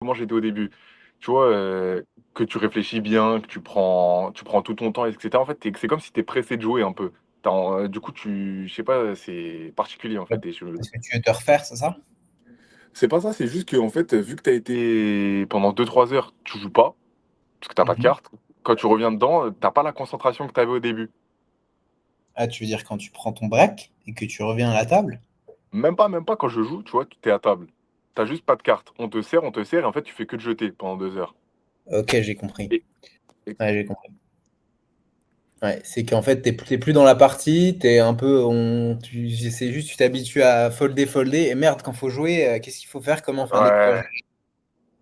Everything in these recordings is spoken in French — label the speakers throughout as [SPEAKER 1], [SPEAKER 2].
[SPEAKER 1] comment j'étais au début. Tu vois, que tu réfléchis bien, que tu prends tout ton temps et cetera. En fait, c'est comme si tu es pressé de jouer un peu. Du coup, je sais pas, c'est particulier, en fait et je
[SPEAKER 2] Est-ce que tu veux te refaire, c'est ça?
[SPEAKER 1] c'est pas ça, c'est juste qu'en fait, vu que tu as été pendant 2 3 heures, tu joues pas, parce que tu as pas de
[SPEAKER 2] Mhm.
[SPEAKER 1] carte. Quand tu reviens dedans, tu pas la concentration que tu avais au début.
[SPEAKER 2] Ah, tu veux dire quand tu prends ton break et que tu reviens à la table?
[SPEAKER 1] Même pas quand je joue, tu vois, tu es à table. Tu juste pas de carte. On te sert et en fait, tu fais que de jeter pendant 2 heures.
[SPEAKER 2] Ok, j'ai compris.
[SPEAKER 1] Et et
[SPEAKER 2] Ouais, j'ai compris. Ouais, c'est qu'en fait, t'es plus dans la partie, t'es un peu, c'est juste, tu t'habitues à folder, folder, et merde, quand faut jouer, qu'est-ce qu'il faut faire? Comment on fait un découpage?
[SPEAKER 1] ouais,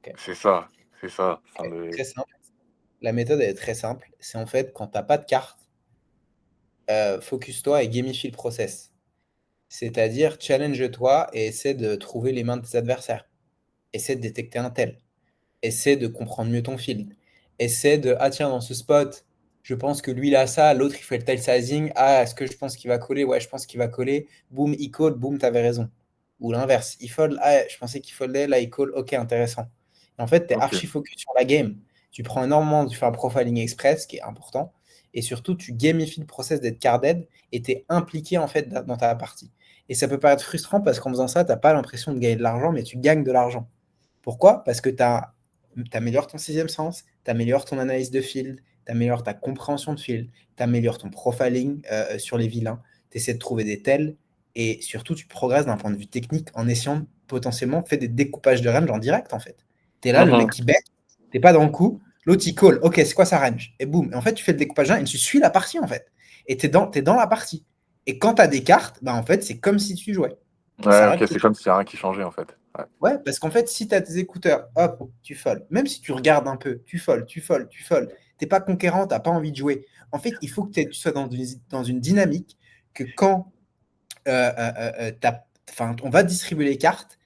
[SPEAKER 2] Ok.
[SPEAKER 1] c'est ça, c'est ça. Ça
[SPEAKER 2] Ok.
[SPEAKER 1] me
[SPEAKER 2] Très simple. La méthode, elle est très simple. C'est en fait, quand t'as pas de carte, focus-toi et gamifie le process. C'est-à-dire, challenge-toi et essaie de trouver les mains de tes adversaires. Essaie de détecter un tel. Essaie de comprendre mieux ton field. Essaie de, ah tiens, dans ce spot, je pense que lui, il a ça, l'autre, il fait le tile sizing. Ah, est-ce que je pense qu'il va coller? Ouais, je pense qu'il va coller. Boum, il call, boum, t'avais raison. Ou l'inverse, il fold, ah, je pensais qu'il foldait, là, il call, ok, intéressant. Et en fait, tu es
[SPEAKER 1] OK.
[SPEAKER 2] archi focus sur la game. Tu prends énormément, tu fais un profiling express, qui est important. Et surtout, tu gamifies le process d'être carded et tu es impliqué, en fait, dans ta partie. Et ça peut paraître frustrant parce qu'en faisant ça, tu n'as pas l'impression de gagner de l'argent, mais tu gagnes de l'argent. Pourquoi? Parce que tu améliores ton sixième sens, tu améliores ton analyse de field, tu améliores ta compréhension de field, tu améliores ton profiling sur les vilains, tu essaies de trouver des tels, et surtout tu progresses d'un point de vue technique en essayant potentiellement de faire des découpages de range en direct en fait. Tu es là, le mec
[SPEAKER 1] Mmh.
[SPEAKER 2] qui bet, t'es pas dans le coup, l'autre il call, ok, c'est quoi sa range? Et boum, et en fait tu fais le découpage de range et tu suis la partie en fait. Et t'es dans la partie. Et quand tu as des cartes, bah, en fait c'est comme si tu jouais. Et ça
[SPEAKER 1] Ouais, OK,
[SPEAKER 2] arrête
[SPEAKER 1] c'est comme s'il y a rien qui changeait, en fait. Ouais.
[SPEAKER 2] Ouais, parce qu'en fait, si tu as tes écouteurs, hop, tu folles. Même si tu regardes un peu, tu folles, tu folles, tu folles. T'es pas conquérant, t'as pas envie de jouer. En fait, il faut que tu sois dans une dynamique que quand enfin, on va distribuer les cartes,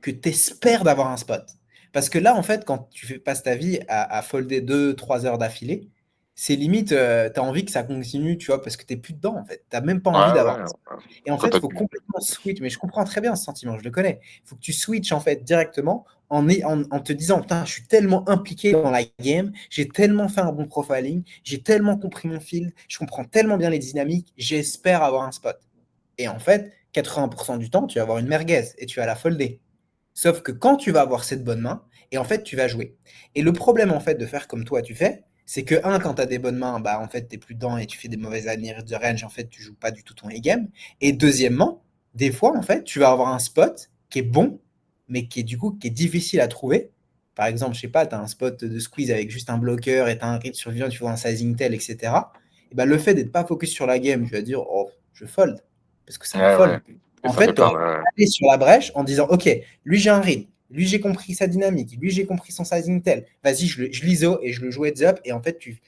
[SPEAKER 2] que tu espères d'avoir un spot. Parce que là, en fait, quand passes ta vie à folder 2 3 heures d'affilée, c'est limite, tu as envie que ça continue, tu vois, parce que tu plus dedans, en fait. Tu même pas envie
[SPEAKER 1] Ouais,
[SPEAKER 2] d'avoir
[SPEAKER 1] ouais,
[SPEAKER 2] un spot. Et en
[SPEAKER 1] quand
[SPEAKER 2] fait,
[SPEAKER 1] tu
[SPEAKER 2] il faut complètement switch. Mais je comprends très bien ce sentiment, je le connais. Il faut que tu switches, en fait, directement en te disant, putain, je suis tellement impliqué dans la game, j'ai tellement fait un bon profiling, j'ai tellement compris mon field, je comprends tellement bien les dynamiques, j'espère avoir un spot. Et en fait, 80% du temps, tu vas avoir une merguez et tu vas la folder. Sauf que quand tu vas avoir cette bonne main, et en fait, tu vas jouer. Et le problème, en fait, de faire comme toi, tu fais, c'est que, un, quand tu as des bonnes mains, bah, en fait, tu plus dedans et tu fais des mauvaises analyses de range, en fait, tu joues pas du tout ton A-game. Et deuxièmement, des fois, en fait, tu vas avoir un spot qui est bon, mais qui est du coup, qui est difficile à trouver. Par exemple, je sais pas, tu as un spot de squeeze avec juste un bloqueur et tu as un read survivant, tu vois un sizing tel, etc. Et ben, le fait d'être pas focus sur la game, tu vas dire, oh, je fold, parce que c'est un
[SPEAKER 1] ouais, ouais
[SPEAKER 2] fold.
[SPEAKER 1] et
[SPEAKER 2] En
[SPEAKER 1] ça fait
[SPEAKER 2] fait, tu aurais
[SPEAKER 1] perdre,
[SPEAKER 2] aller sur la brèche en disant, OK, lui j'ai un read, lui j'ai compris sa dynamique, lui j'ai compris son sizing tel, vas-y, je l'ISO et je le joue heads up, et en fait, tu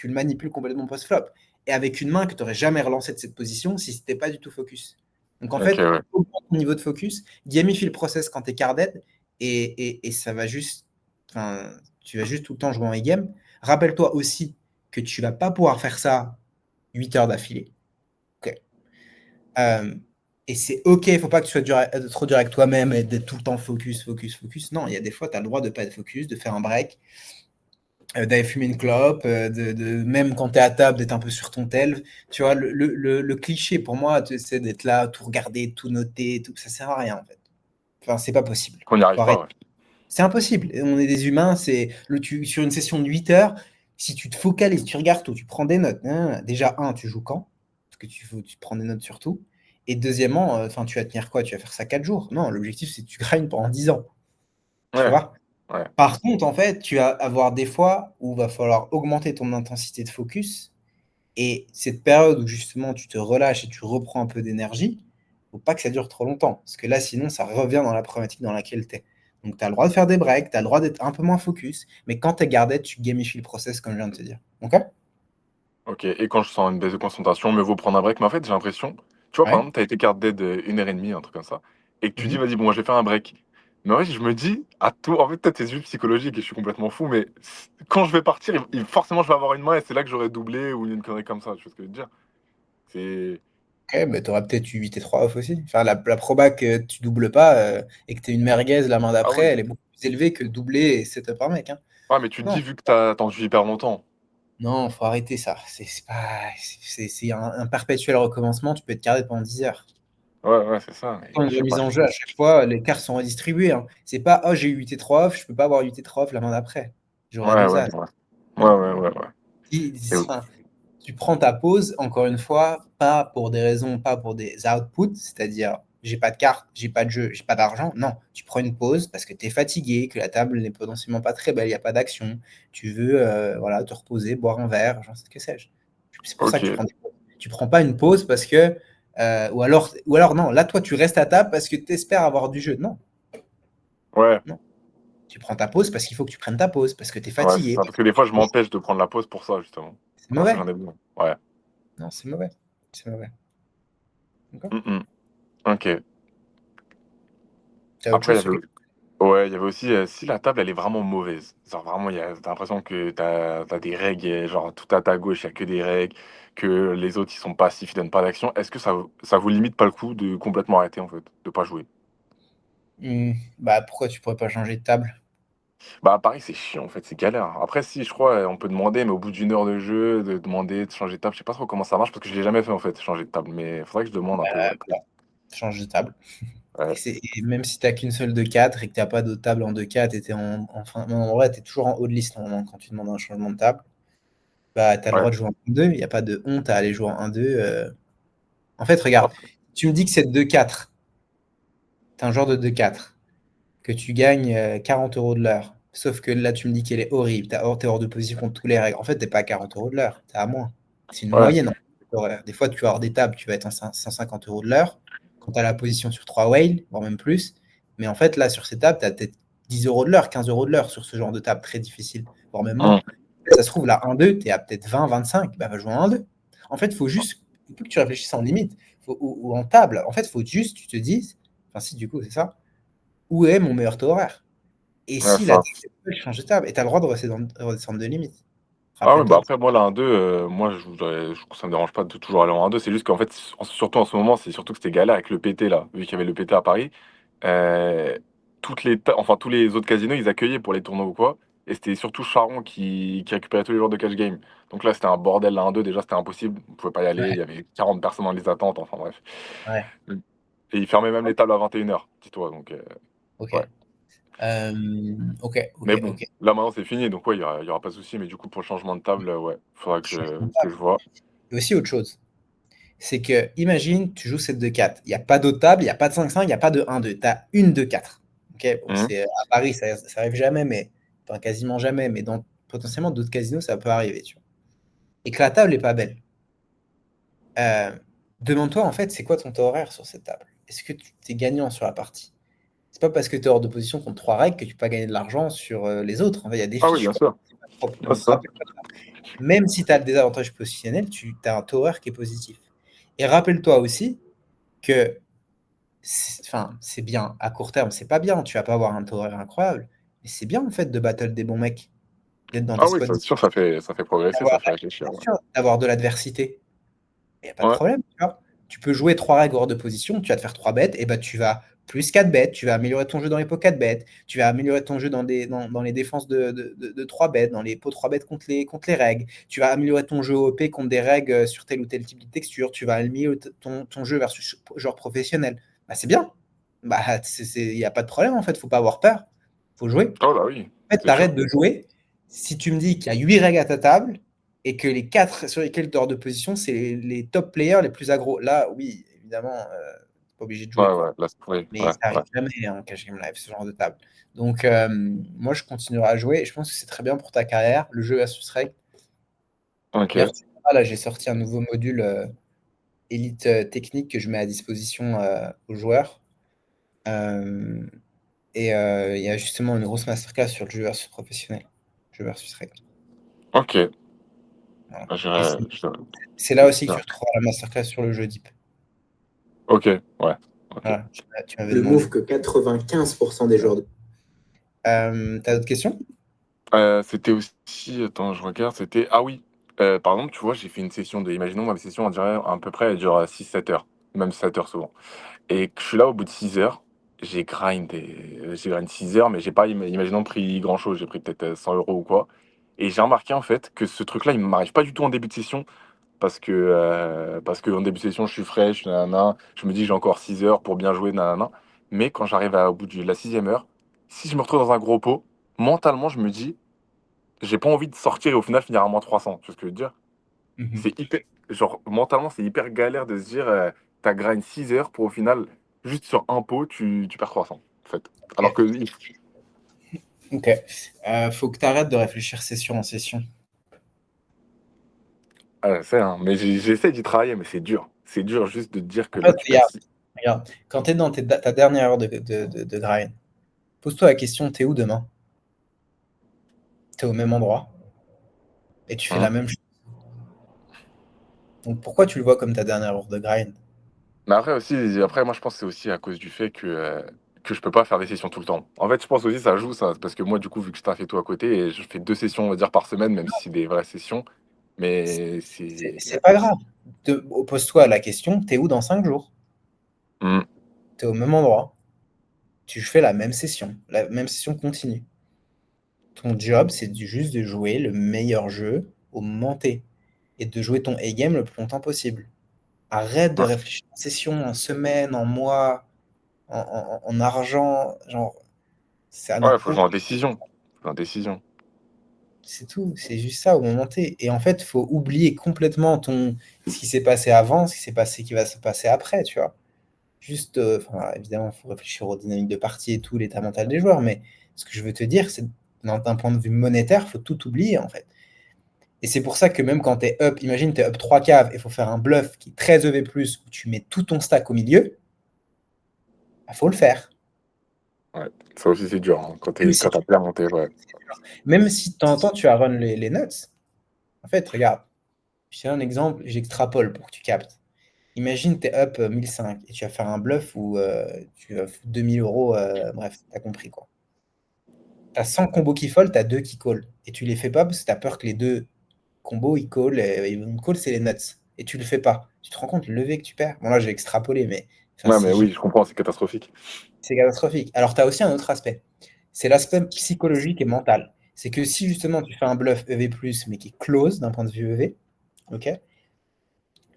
[SPEAKER 2] le manipules complètement post-flop. Et avec une main que tu n'aurais jamais relancé de cette position si c'était pas du tout focus. Donc en
[SPEAKER 1] OK,
[SPEAKER 2] fait,
[SPEAKER 1] ouais.
[SPEAKER 2] augmente ton niveau de focus, gamifie le process quand tu es carded, et ça va juste, enfin, tu vas juste tout le temps jouer en e-game. Rappelle-toi aussi que tu vas pas pouvoir faire ça 8 heures d'affilée. Ok. Euh, et c'est OK, il faut pas que tu sois trop dur avec toi-même et d'être tout le temps focus, focus, focus. Non, il y a des fois, tu as le droit de pas être focus, de faire un break, d'aller fumer une clope, même quand tu es à table, d'être un peu sur ton tel. Tu vois, le cliché pour moi, c'est d'être là, tout regarder, tout noter, tout, ça sert à rien en fait. Enfin, c'est pas possible.
[SPEAKER 1] Qu'on n'y
[SPEAKER 2] Faut
[SPEAKER 1] arrive pas,
[SPEAKER 2] arrêter.
[SPEAKER 1] ouais.
[SPEAKER 2] C'est impossible. On est des humains. Sur une session de 8 heures, si tu te focalises, tu regardes tout, tu prends des notes. Hein, déjà, un, tu joues quand? Parce que tu prends des notes sur tout. Et deuxièmement, enfin, tu vas tenir quoi? Tu vas faire ça 4 jours? Non, l'objectif, c'est que tu grindes pendant 10 ans. Tu
[SPEAKER 1] Ouais,
[SPEAKER 2] vois?
[SPEAKER 1] ouais.
[SPEAKER 2] Par contre, en fait, tu vas avoir des fois où il va falloir augmenter ton intensité de focus. Et cette période où justement tu te relâches et tu reprends un peu d'énergie, faut pas que ça dure trop longtemps. Parce que là, sinon, ça revient dans la problématique dans laquelle tu es. Donc, tu as le droit de faire des breaks, tu as le droit d'être un peu moins focus, mais quand tu es gardé, tu gamifies le process, comme je viens de te dire. OK?
[SPEAKER 1] OK et quand je sens une baisse de concentration, mieux vaut prendre un break. Mais en fait, j'ai l'impression, tu vois, par
[SPEAKER 2] Ouais.
[SPEAKER 1] exemple, tu as été carte dead, 1 heure et demie, un truc comme ça et que tu dis:
[SPEAKER 2] Mhm.
[SPEAKER 1] «Vas-y, bon, je vais faire un break». Mais en fait, je me dis à tout en fait, peut-être c'est juste psychologique et je suis complètement fou, mais quand je vais partir, forcément, je vais avoir une main et c'est là que j'aurais doublé ou une connerie comme ça, tu vois ce que je veux dire? C'est
[SPEAKER 2] Ok, mais tu auras peut-être eu 8 et 3 off aussi. Enfin, la proba que tu doubles pas et que tu aies une merguez la main
[SPEAKER 1] ah
[SPEAKER 2] d'après,
[SPEAKER 1] oui,
[SPEAKER 2] elle est beaucoup plus plus élevé que doubler et setup un mec. Hein.
[SPEAKER 1] Ouais, mais tu te
[SPEAKER 2] Non,
[SPEAKER 1] dis, vu que t'as attendu hyper longtemps.
[SPEAKER 2] non, faut arrêter ça. C'est pas, c'est un perpétuel recommencement. Tu peux être carré pendant 10 heures.
[SPEAKER 1] Ouais, c'est ça. Mais
[SPEAKER 2] Quand une
[SPEAKER 1] je sais
[SPEAKER 2] remise
[SPEAKER 1] pas.
[SPEAKER 2] en jeu, à chaque fois, les cartes sont redistribuées. Hein. C'est pas, oh, j'ai eu 8 et 3 off, je peux pas avoir 8 et 3 off la main d'après. J'aurai
[SPEAKER 1] Ouais,
[SPEAKER 2] deux
[SPEAKER 1] ouais,
[SPEAKER 2] as.
[SPEAKER 1] ouais.
[SPEAKER 2] Non.
[SPEAKER 1] Ouais. Et oui.
[SPEAKER 2] Enfin, tu prends ta pause, encore une fois, pas pour des raisons, pas pour des outputs, c'est-à-dire j'ai pas de carte, j'ai pas de jeu, j'ai pas d'argent. Non, tu prends une pause parce que tu es fatigué, que la table n'est potentiellement pas très belle, il n'y a pas d'action. Tu veux voilà, te reposer, boire un verre, j'en sais que sais-je. C'est pour ça que tu
[SPEAKER 1] Ok.
[SPEAKER 2] prends des pauses. Tu prends pas une pause parce que. Ou alors non, là toi tu restes à table parce que tu espères avoir du jeu. Non,
[SPEAKER 1] Ouais,
[SPEAKER 2] non. Tu prends ta pause parce qu'il faut que tu prennes ta pause, parce que tu es
[SPEAKER 1] ouais, c'est
[SPEAKER 2] fatigué.
[SPEAKER 1] ça. Parce que des fois, je m'empêche de prendre la pause pour ça, justement.
[SPEAKER 2] C'est
[SPEAKER 1] Alors que
[SPEAKER 2] mauvais.
[SPEAKER 1] j'en ai besoin. Ouais.
[SPEAKER 2] Non, c'est mauvais. C'est mauvais. D'accord.
[SPEAKER 1] Mm. Ok.
[SPEAKER 2] Tu as autre
[SPEAKER 1] Après, il y
[SPEAKER 2] chose sur
[SPEAKER 1] avait, ouais, il y avait aussi, si la table, elle est vraiment mauvaise. Genre, vraiment, t'as l'impression que t'as des règles, et genre, tout à ta gauche, il y a que des règles, que les autres, ils sont passifs, ils donnent pas d'action. Est-ce que ça vous limite pas le coup de complètement arrêter, en fait, de pas jouer?
[SPEAKER 2] Bah, pourquoi tu pourrais pas changer de table?
[SPEAKER 1] Bah, pareil, c'est chiant, en fait, c'est galère. Après, si, je crois, on peut demander, mais au bout d'1 heure de jeu, de demander de changer de table, je sais pas trop comment ça marche, parce que je l'ai jamais fait, en fait, changer de table. Mais faudrait que je demande un peu, ouais.
[SPEAKER 2] Voilà, change de table.
[SPEAKER 1] Ouais,
[SPEAKER 2] Et même si tu n'as qu'une seule de 4 et que tu n'as pas d'autre table en 2-4 et tu es en vrai, tu es toujours en haut de liste normalement, quand tu demandes un changement de table, bah, tu as le
[SPEAKER 1] ouais.
[SPEAKER 2] droit de jouer en 2. Il n'y a pas de honte à aller jouer en 1-2. En fait, regarde,
[SPEAKER 1] Après,
[SPEAKER 2] tu me dis que c'est 2-4, tu es un joueur de 2-4, que tu gagnes 40 euros de l'heure. Sauf que là, tu me dis qu'elle est horrible, tu es hors de position contre tous les règles. En fait, tu n'es pas à 40 euros de l'heure, tu es à moins. C'est une
[SPEAKER 1] ouais.
[SPEAKER 2] moyenne en fait, horaire. Des fois, tu vas avoir des tables, tu vas être en 150 euros de l'heure. Quand tu as la position sur 3 whales, voire même plus. Mais en fait, là, sur ces tables, tu as peut-être 10 euros de l'heure, 15 euros de l'heure sur ce genre de table très difficile, voire même moins.
[SPEAKER 1] Hum.
[SPEAKER 2] Ça se trouve, là, 1-2, tu es à peut-être 20, 25, bah, va jouer en 1-2. En fait, il faut juste que tu réfléchisses en limite ou en table. En fait, il faut juste tu te dises, enfin, si, du coup, c'est ça, où est mon meilleur taux horaire? Et
[SPEAKER 1] Ouais,
[SPEAKER 2] si la
[SPEAKER 1] ça.
[SPEAKER 2] table est faible, change de table. Et tu as le droit de redescendre de limite.
[SPEAKER 1] Ah oui, bah
[SPEAKER 2] Rappelle-toi de ça.
[SPEAKER 1] après, moi, la 1-2, moi, ça me dérange pas de toujours aller en 1-2. C'est juste qu'en fait, surtout en ce moment, c'est surtout que c'était galère avec le PT, là. Vu qu'il y avait le PT à Paris, euh, enfin, tous les autres casinos, ils accueillaient pour les tournois ou quoi. Et c'était surtout Charon qui récupérait tous les joueurs de cash game. Donc là, c'était un bordel, la 1-2. Déjà, c'était impossible. On pouvait pas y aller. Il
[SPEAKER 2] Ouais,
[SPEAKER 1] y avait 40 personnes dans les attentes. Enfin, bref.
[SPEAKER 2] ouais.
[SPEAKER 1] Et ils fermaient même les tables à 21 h, dis-toi. Donc,
[SPEAKER 2] Ok.
[SPEAKER 1] ouais.
[SPEAKER 2] Ok,
[SPEAKER 1] Mais
[SPEAKER 2] ok,
[SPEAKER 1] bon,
[SPEAKER 2] ok.
[SPEAKER 1] là, maintenant, c'est fini. Donc, ouais, il y aura pas de souci. Mais du coup, pour le changement de table, ouais, faudra que je vois.
[SPEAKER 2] Et aussi autre chose, c'est que imagine, tu joues cette 2-4. Il n'y a pas d'autre table, il n'y a pas de 5-5, il n'y a pas de 1-2. Tu as une 2-4. Ok, bon,
[SPEAKER 1] Mhm.
[SPEAKER 2] à Paris, ça arrive jamais, mais enfin quasiment jamais, mais dans potentiellement d'autres casinos, ça peut arriver, tu vois. Et que la table n'est pas belle. Euh, Demande-toi en fait, c'est quoi ton taux horaire sur cette table? Est-ce que tu es gagnant sur la partie? C'est pas parce que tu es hors de position contre trois règles que tu peux pas gagner de l'argent sur les autres. En fait, il y a des
[SPEAKER 1] Ah oui,
[SPEAKER 2] fiches,
[SPEAKER 1] bien
[SPEAKER 2] quoi.
[SPEAKER 1] sûr.
[SPEAKER 2] C'est pas propre.
[SPEAKER 1] Ouais,
[SPEAKER 2] Donc,
[SPEAKER 1] c'est ça.
[SPEAKER 2] rappelle-toi de ça. Même si tu as le désavantage positionnel, tu as un taux horaire qui est positif. Et rappelle-toi aussi que enfin, c'est bien à court terme, c'est pas bien, tu vas pas avoir un taux horaire incroyable, mais c'est bien en fait de battle des bons mecs, d'être dans
[SPEAKER 1] Ah
[SPEAKER 2] des
[SPEAKER 1] oui,
[SPEAKER 2] spots,
[SPEAKER 1] c'est sûr, ça fait progresser,
[SPEAKER 2] d'avoir
[SPEAKER 1] ça fait réfléchir. Ouais.
[SPEAKER 2] d'avoir de l'adversité. Il n'y a pas de
[SPEAKER 1] Ouais.
[SPEAKER 2] problème, tu vois. Tu peux jouer trois règles hors de position, tu vas te faire 3 bêtes, et bah tu vas plus 4 bêtes, tu vas améliorer ton jeu dans les pots 4 bêtes, tu vas améliorer ton jeu dans les défenses de 3 bêtes, dans les pots 3 bêtes contre les règles, tu vas améliorer ton jeu OP contre des règles sur tel ou tel type de texture, tu vas améliorer ton jeu versus genre professionnel. Bah, c'est bien. Bah, il n'y a pas de problème en fait, faut pas avoir peur, faut jouer.
[SPEAKER 1] Oh bah oui,
[SPEAKER 2] En fait,
[SPEAKER 1] c'est sûr.
[SPEAKER 2] t'arrêtes de jouer si tu me dis qu'il y a 8 règles à ta table et que les 4 sur lesquelles tu es hors de position, c'est les top players les plus aggro. Là, oui, évidemment, t'es pas obligé de jouer,
[SPEAKER 1] Ouais, ouais,
[SPEAKER 2] quoi.
[SPEAKER 1] là, oui,
[SPEAKER 2] Mais
[SPEAKER 1] ouais,
[SPEAKER 2] ça arrive
[SPEAKER 1] ouais.
[SPEAKER 2] jamais en cash game live, ce genre de table. Donc, moi, je continuerai à jouer et je pense que c'est très bien pour ta carrière, le jeu versus règle. D'ailleurs,
[SPEAKER 1] Ok,
[SPEAKER 2] tu vois, là, j'ai sorti un nouveau module Elite technique que je mets à disposition aux joueurs. Euh, il y a justement une grosse masterclass sur le jeu versus professionnel, jeu versus règle.
[SPEAKER 1] ok.
[SPEAKER 2] Voilà.
[SPEAKER 1] Bah,
[SPEAKER 2] Et c'est là aussi que tu
[SPEAKER 1] ouais.
[SPEAKER 2] retrouveras la masterclass sur le jeu deep.
[SPEAKER 1] Ok, ouais, ok.
[SPEAKER 2] Voilà, tu m'avais
[SPEAKER 3] Le move
[SPEAKER 2] demandé.
[SPEAKER 3] que 95% des joueurs.
[SPEAKER 2] T'as d'autres questions?
[SPEAKER 1] C'était aussi, attends, je regarde, c'était, ah oui, par exemple, tu vois, j'ai fait une session imaginons, ma session, on dirait à peu près, elle dure 6-7 heures, même 7 heures souvent. Et que je suis là au bout de 6 heures, j'ai grind 6 heures, mais j'ai pas, imaginons, pris grand-chose. J'ai pris peut-être 100 euros ou quoi. Et j'ai remarqué, en fait, que ce truc-là, il ne m'arrive pas du tout en début de session. Parce que en début de session, je suis fraîche, nanana, je me dis, j'ai encore 6 heures pour bien jouer, nanana. Mais quand j'arrive au bout de la 6e heure, si je me retrouve dans un gros pot, mentalement, je me dis, j'ai pas envie de sortir et au final finir à -300. Tu vois ce que je veux dire?
[SPEAKER 2] Mhm.
[SPEAKER 1] C'est hyper, genre, mentalement, c'est hyper galère de se dire, t'as grind 6 heures pour au final, juste sur un pot, tu perds 300, en fait. Alors que,
[SPEAKER 2] Ok. Ok. Faut que tu arrêtes de réfléchir session en session.
[SPEAKER 1] ah, je sais, hein, mais j'essaie d'y travailler, mais c'est dur. C'est dur juste de te dire que
[SPEAKER 2] En
[SPEAKER 1] là,
[SPEAKER 2] fait,
[SPEAKER 1] tu perds
[SPEAKER 2] regarde,
[SPEAKER 1] 6.
[SPEAKER 2] regarde. Quand tu es dans ta dernière heure de grind, pose-toi la question, t'es où demain? T'es au même endroit et tu fais la
[SPEAKER 1] Hein.
[SPEAKER 2] même chose. Donc pourquoi tu le vois comme ta dernière heure de grind?
[SPEAKER 1] Mais après aussi, après, moi, je pense que c'est aussi à cause du fait que je peux pas faire des sessions tout le temps. En fait, je pense aussi ça joue, ça, parce que moi, du coup, vu que je taffe et tout à côté, et je fais 2 sessions, on va dire, par semaine, même si c'est des vraies sessions, mais c'est...
[SPEAKER 2] C'est pas grave. Pose-toi la question, t'es où dans 5 jours?
[SPEAKER 1] Hmm.
[SPEAKER 2] T'es au même endroit. Tu fais la même session continue. Ton job, c'est juste de jouer le meilleur jeu au moment T et de jouer ton A-game le plus longtemps possible. Arrête de
[SPEAKER 1] Ouais,
[SPEAKER 2] réfléchir en session, en semaine, en mois, en argent. Genre, ça
[SPEAKER 1] ouais,
[SPEAKER 2] n'a
[SPEAKER 1] faut jouer en
[SPEAKER 2] aucun.
[SPEAKER 1] décision. Faut en décision.
[SPEAKER 2] C'est tout. C'est juste ça au moment T. Et en fait, il faut oublier complètement ce qui s'est passé avant, ce qui s'est passé, qui va se passer après, tu vois. Juste, enfin, évidemment, il faut réfléchir aux dynamiques de partie et tout, l'état mental des joueurs. Mais ce que je veux te dire, c'est d'un point de vue monétaire, il faut tout oublier, en fait. Et c'est pour ça que même quand tu es up, imagine tu es up 3 caves et il faut faire un bluff qui est très EV+, où tu mets tout ton stack au milieu, il faut le faire.
[SPEAKER 1] Ouais, ça aussi, c'est dur, hein,
[SPEAKER 2] Même
[SPEAKER 1] quand
[SPEAKER 2] si
[SPEAKER 1] t'as
[SPEAKER 2] tu,
[SPEAKER 1] bien monté, ouais.
[SPEAKER 2] même si de temps en temps tu as run les nuts, en fait, regarde, je te donne un exemple, j'extrapole pour que tu captes. Imagine tu es up 1005 et tu vas faire un bluff où tu vas foutre 2000 euros, bref, tu as compris quoi. Tu as 100 combos qui fold, tu as 2 qui call. Et tu les fais pas parce que tu as peur que les deux combos ils call, et ils call c'est les nuts. Et tu le fais pas. Tu te rends compte le levé que tu perds? Bon là j'ai extrapolé, mais enfin,
[SPEAKER 1] Ouais, mais oui, je comprends, c'est catastrophique.
[SPEAKER 2] c'est catastrophique. Alors, tu as aussi un autre aspect. C'est l'aspect psychologique et mental. C'est que si justement tu fais un bluff EV+, mais qui est close d'un point de vue EV, ok,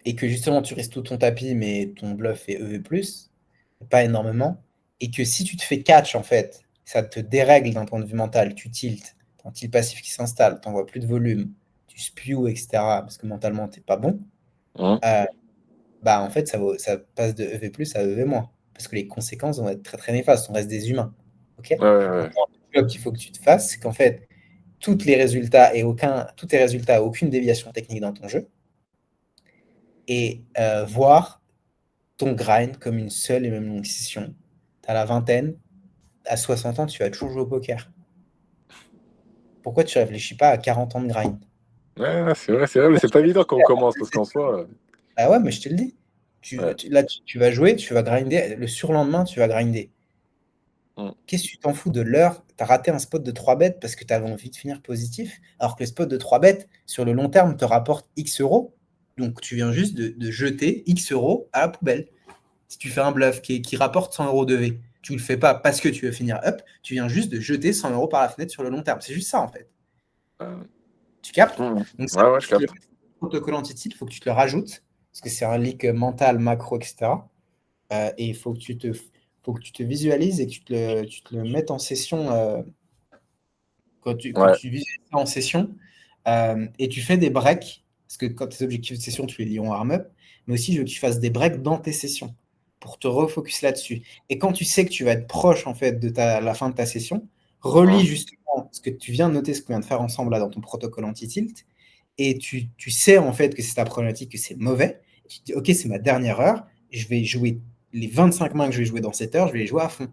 [SPEAKER 2] et que justement tu risques tout ton tapis, mais ton bluff est EV+, pas énormément, et que si tu te fais catch, en fait, ça te dérègle d'un point de vue mental, tu tiltes, ton tilt passif qui s'installe, tu n'envoies plus de volume, tu spews, etc., parce que mentalement, tu n'es pas bon,
[SPEAKER 1] Hein.
[SPEAKER 2] euh, bah en fait, ça passe de EV+ à EV-, parce que les conséquences vont être très très néfastes, on reste des humains. Ok.
[SPEAKER 1] Ouais, ouais, ouais.
[SPEAKER 2] Maintenant, le job qu'il faut que tu te fasses, c'est qu'en fait, tous tes résultats, aucune déviation technique dans ton jeu, et voir ton grind comme une seule et même longue session. Tu as la vingtaine, à 60 ans, tu vas toujours jouer au poker. Pourquoi tu réfléchis pas à 40 ans de grind?
[SPEAKER 1] Ouais, c'est vrai, mais c'est pas évident quand on commence, parce qu'en soi,
[SPEAKER 2] Ah ouais, mais je te le dis.
[SPEAKER 1] ouais.
[SPEAKER 2] Là, tu vas jouer, tu vas grinder. Le surlendemain, tu vas grinder.
[SPEAKER 1] Mmh.
[SPEAKER 2] Qu'est-ce que tu t'en fous de l'heure? Tu as raté un spot de 3 bêtes parce que tu avais envie de finir positif, alors que le spot de 3 bêtes, sur le long terme, te rapporte X euros. Donc tu viens juste de jeter X euros à la poubelle. Si tu fais un bluff qui rapporte 100 euros de V, tu ne le fais pas parce que tu veux finir up, tu viens juste de jeter 100 euros par la fenêtre sur le long terme. C'est juste ça en fait.
[SPEAKER 1] Euh,
[SPEAKER 2] Tu captes?
[SPEAKER 1] mmh.
[SPEAKER 2] Donc ça,
[SPEAKER 1] Ouais, ouais, je
[SPEAKER 2] tu te le
[SPEAKER 1] capte.
[SPEAKER 2] mets sur le protocole anti-tilt, il faut que tu te le rajoutes, parce que c'est un leak mental, macro, etc. Et il faut que tu te visualises et que tu te le mettes en session. Que
[SPEAKER 1] Ouais,
[SPEAKER 2] tu visualises ça en session et tu fais des breaks, parce que quand tes objectifs de session, tu les lis en warm-up, mais aussi je veux que tu fasses des breaks dans tes sessions pour te refocus là-dessus. Et quand tu sais que tu vas être proche en fait de la fin de ta session,
[SPEAKER 1] mmh.
[SPEAKER 2] relis justement ce que tu viens de noter, ce qu'on vient de faire ensemble là dans ton protocole anti-tilt, et tu sais en fait que c'est ta problématique, que c'est mauvais. Et tu te dis, ok, c'est ma dernière heure, je vais jouer les 25 mains que je vais jouer dans cette heure, je vais les jouer à fond.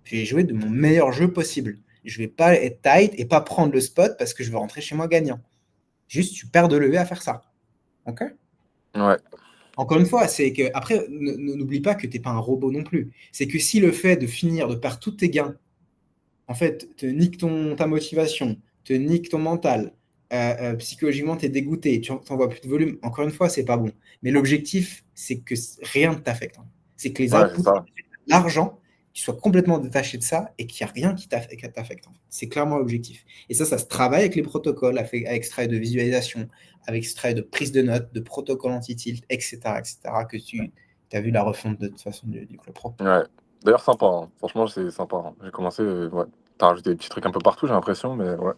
[SPEAKER 2] Je vais jouer de mon meilleur jeu possible. Je vais pas être tight et pas prendre le spot parce que je veux rentrer chez moi gagnant. Juste, tu perds de lever à faire ça. Ok.
[SPEAKER 1] Ouais,
[SPEAKER 2] Encore une fois, c'est que après, n'oublie pas que tu n'es pas un robot non plus. C'est que si le fait de finir, de perdre tous tes gains, en fait, te nique ta motivation, te nique ton mental, psychologiquement, tu es dégoûté, tu n'envoies plus de volume, encore une fois, c'est pas bon. Mais l'objectif, c'est que rien ne t'affecte, hein. C'est que les
[SPEAKER 1] ouais, c'est
[SPEAKER 2] outputs,
[SPEAKER 1] ça.
[SPEAKER 2] l'argent, tu sois complètement détaché de ça et qu'il n'y a rien qui t'affecte. En fait. C'est clairement l'objectif. Et ça se travaille avec les protocoles, avec extrait de visualisation, avec extrait de prise de notes, de protocole anti-tilt, etc., que tu as vu la refonte de toute façon du Club Pro.
[SPEAKER 1] Ouais. D'ailleurs, sympa, hein. Franchement, c'est sympa, hein. J'ai commencé, ouais. T'as rajouté des petits trucs un peu partout, j'ai l'impression, mais ouais.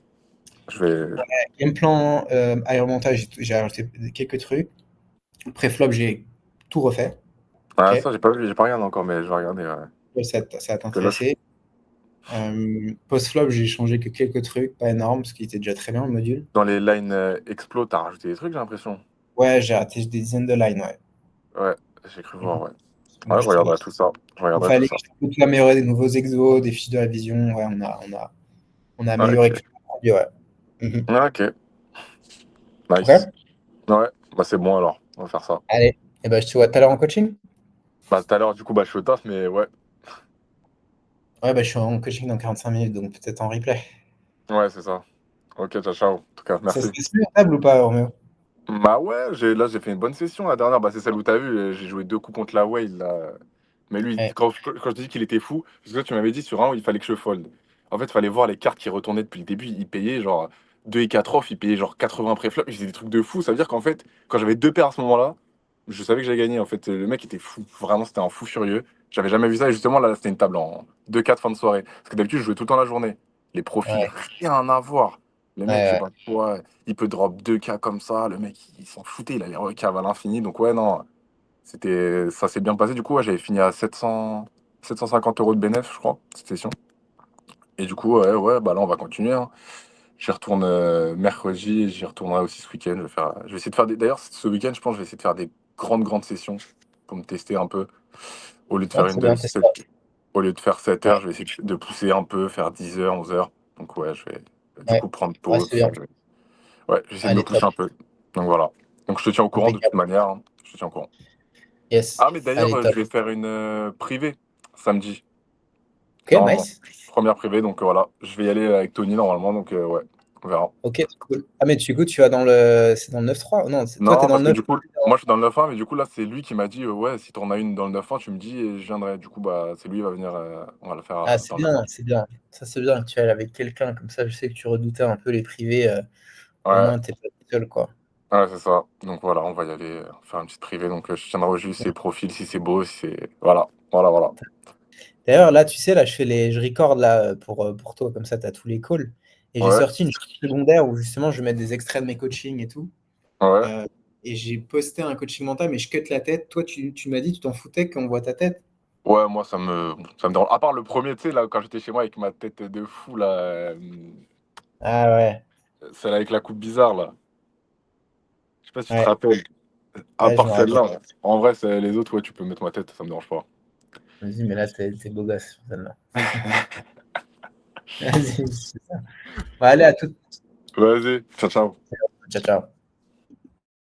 [SPEAKER 1] Je vais.
[SPEAKER 2] Game plan, air montage, j'ai rajouté quelques trucs. Pré-flop, j'ai tout refait.
[SPEAKER 1] Ah,
[SPEAKER 2] Ok.
[SPEAKER 1] ça, j'ai pas vu, j'ai pas regardé encore, mais je vais regarder, ouais.
[SPEAKER 2] Ça va
[SPEAKER 1] Que là, je-
[SPEAKER 2] t'intéresser. Post-flop, j'ai changé que quelques trucs, pas énorme, parce qu'il était déjà très bien le module.
[SPEAKER 1] Dans les lines explo, t'as rajouté des trucs, j'ai l'impression.
[SPEAKER 2] Ouais, j'ai raté des dizaines de lines, ouais.
[SPEAKER 1] Ouais, j'ai cru voir, ouais. Ouais, je
[SPEAKER 2] Enregistré.
[SPEAKER 1] regarderai tout ça. Je
[SPEAKER 2] Il
[SPEAKER 1] regarderai tout
[SPEAKER 2] fallait
[SPEAKER 1] ça.
[SPEAKER 2] tout améliorer des nouveaux exos, des fiches de révision. Ouais, on a
[SPEAKER 1] Ah,
[SPEAKER 2] amélioré
[SPEAKER 1] ok.
[SPEAKER 2] quelques produits, ouais. Mhm.
[SPEAKER 1] Ah, ok. Nice.
[SPEAKER 2] Ok.
[SPEAKER 1] Ouais, bah c'est bon alors, on va faire ça.
[SPEAKER 2] Allez. Et ben, je te vois tout à l'heure en coaching.
[SPEAKER 1] Bah tout à l'heure, du coup, bah je suis au taf, mais ouais.
[SPEAKER 2] Ouais, bah, je suis en coaching dans 45 minutes, donc peut-être en replay.
[SPEAKER 1] Ouais, c'est ça. Ok, ciao, ciao. En tout cas,
[SPEAKER 2] Ça se
[SPEAKER 1] merci.
[SPEAKER 2] passe mieux à table ou pas, Roméo?
[SPEAKER 1] Bah ouais, j'ai fait une bonne session la dernière. Bah c'est celle où t'as vu, j'ai joué 2 coups contre la whale là. Mais lui,
[SPEAKER 2] Ouais,
[SPEAKER 1] quand je dis qu'il était fou, parce que toi, tu m'avais dit sur un où il fallait que je fold. En fait, il fallait voir les cartes qui retournaient depuis le début. Il payait genre 2 et 4 off, il payait genre 80 préflop. Il faisait des trucs de fou. Ça veut dire qu'en fait, quand j'avais 2 paires à ce moment-là, je savais que j'allais gagner. En fait, le mec était fou. Vraiment, c'était un fou furieux. J'avais jamais vu ça. Et justement, là, c'était une table en 2-4 fin de soirée. Parce que d'habitude, je jouais tout le temps la journée. Les profils,
[SPEAKER 2] ouais,
[SPEAKER 1] rien à voir. Les mecs, je sais
[SPEAKER 2] ouais,
[SPEAKER 1] pas quoi, il peut drop 2K comme ça. Le mec, il s'en foutait. Il allait recave à l'infini. Donc, ouais, non. Ça s'est bien passé. Du coup, ouais, j'avais fini à 750 euros de bénéf, je crois, cette session. Et du coup, ouais, bah là, on va continuer, hein. J'y retourne mercredi et j'y retournerai aussi ce week-end. Je vais essayer de faire des. D'ailleurs, ce week-end, je pense que je vais essayer de faire des grandes sessions pour me tester un peu. Au lieu de
[SPEAKER 2] ouais,
[SPEAKER 1] faire une
[SPEAKER 2] c'est
[SPEAKER 1] de
[SPEAKER 2] bien, c'est ça.
[SPEAKER 1] 7, au lieu de faire 7
[SPEAKER 2] Ouais,
[SPEAKER 1] heures, je vais essayer de pousser un peu, faire 10 heures, 11 heures. Donc, ouais, je vais du
[SPEAKER 2] ouais,
[SPEAKER 1] coup prendre
[SPEAKER 2] ouais,
[SPEAKER 1] pause.
[SPEAKER 2] c'est bien.
[SPEAKER 1] Ouais, j'essaie de me
[SPEAKER 2] Allez,
[SPEAKER 1] pousser
[SPEAKER 2] top.
[SPEAKER 1] un peu. Donc, voilà. Donc, je te tiens au courant de toute
[SPEAKER 2] Impeccable.
[SPEAKER 1] manière, hein. Je te tiens au courant.
[SPEAKER 2] Yes.
[SPEAKER 1] Ah, mais d'ailleurs,
[SPEAKER 2] Allez,
[SPEAKER 1] je
[SPEAKER 2] top.
[SPEAKER 1] vais faire une privée samedi,
[SPEAKER 2] Ok,
[SPEAKER 1] normalement.
[SPEAKER 2] nice.
[SPEAKER 1] Première privée, donc voilà. Je vais y aller avec Tony normalement, donc ouais, on verra.
[SPEAKER 2] Ok, cool. Ah, mais du coup, tu vas dans le. C'est dans le 9-3? Non, toi, t'es
[SPEAKER 1] Non,
[SPEAKER 2] dans le
[SPEAKER 1] parce que
[SPEAKER 2] 9.
[SPEAKER 1] du coup, moi je suis dans le 9-1, mais du coup, là, c'est lui qui m'a dit, ouais, si t'en as une dans le 9-1, tu me dis et je viendrai. Du coup, bah, c'est lui qui va venir, on va le faire
[SPEAKER 2] Ah, c'est
[SPEAKER 1] dans le
[SPEAKER 2] bien,
[SPEAKER 1] 9-1.
[SPEAKER 2] c'est bien. Ça, c'est bien que tu ailles avec quelqu'un. Comme ça, je sais que tu redoutais un peu les privés. Au
[SPEAKER 1] Ouais,
[SPEAKER 2] moins, t'es pas tout seul, quoi.
[SPEAKER 1] ouais, c'est ça. Donc voilà, on va y aller faire une petite privée. Donc je tiendrai au jus ses profils, si c'est beau, si c'est. Voilà, voilà, voilà.
[SPEAKER 2] D'ailleurs, là, tu sais, là, je record là pour toi, comme ça, tu as tous les calls. Et j'ai
[SPEAKER 1] Ouais,
[SPEAKER 2] sorti une fiche secondaire où justement je vais mettre des extraits de mes coachings et tout.
[SPEAKER 1] ouais.
[SPEAKER 2] Euh, et j'ai posté un coaching mental, mais je cut la tête. Toi, tu m'as dit, tu t'en foutais qu'on voit ta tête.
[SPEAKER 1] Ouais, moi, ça me dérange. À part le premier, tu sais, là, quand j'étais chez moi avec ma tête de fou, là,
[SPEAKER 2] Ah ouais,
[SPEAKER 1] celle avec la coupe bizarre, là. Je sais pas si tu te
[SPEAKER 2] ouais,
[SPEAKER 1] rappelles. À
[SPEAKER 2] ouais, je
[SPEAKER 1] part
[SPEAKER 2] me rappelle.
[SPEAKER 1] celle-là, en vrai, les autres, ouais, tu peux mettre ma tête, ça me dérange pas.
[SPEAKER 2] Vas-y, mais là, t'es beau gosse, sur celle-là. Vas-y, c'est ça. Bon, allez, à tout.
[SPEAKER 1] Vas-y, ciao, ciao.
[SPEAKER 2] Ciao, ciao.